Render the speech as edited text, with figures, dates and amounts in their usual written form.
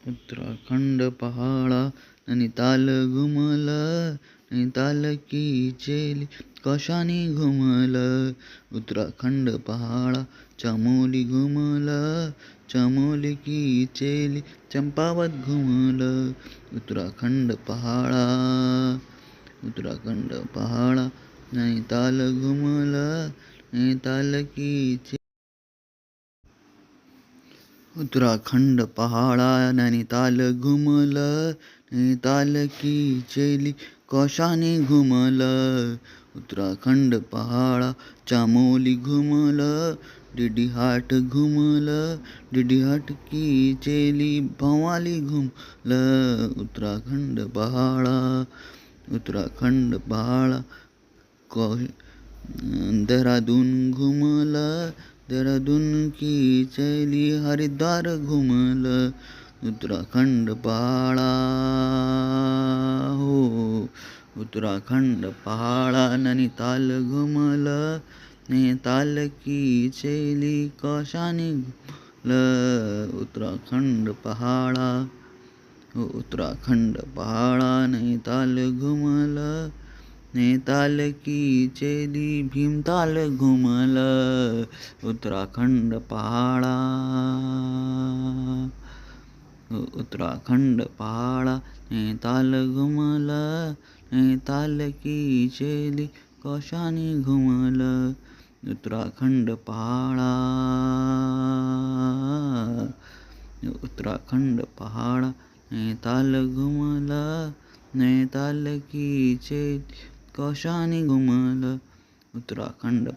उत्तराखंड पहाड़ा नैनीताल घुमलं, नैनीताल की चेली कशाने घुमलं. उत्तराखंड पहाड़ा चमोली घुमलं, चमोली की चेली चंपावत घुमलं. उत्तराखंड पहाड़ा नैनीताल घुमलं, नैनीताल की उत्तराखंड पहाड़ा नैनीताल घुमलं, नैनीताल की चेली कशाने घुमलं. उत्तराखंड पहाड़ा चमोली घुमलं, डिडीहाट घुमलं, डिडीहाट की चेली भवाली घुमलं. उत्तराखंड पहाड़ा देहरादून घुमलं, देहरादून की चेली हरिद्वार घुमलं. उत्तराखंड पहाड़ा उत्तराखंड पहाड़ा नैनीताल घुमलं, नैनीताल की चेली कशाने घुमलं. उत्तराखंड पहाड़ा नैनीताल घुमलं, नैनीताल की चेली भीमताल घुमलं. उत्तराखंड पहाड़ा नैनीताल घुमलं, नैनीताल की चेली कशाने घुमलं. उत्तराखंड पहाड़ा नैनीताल घुमलं, नैनीताल की चेली कशाने घुमलं. उत्तराखंड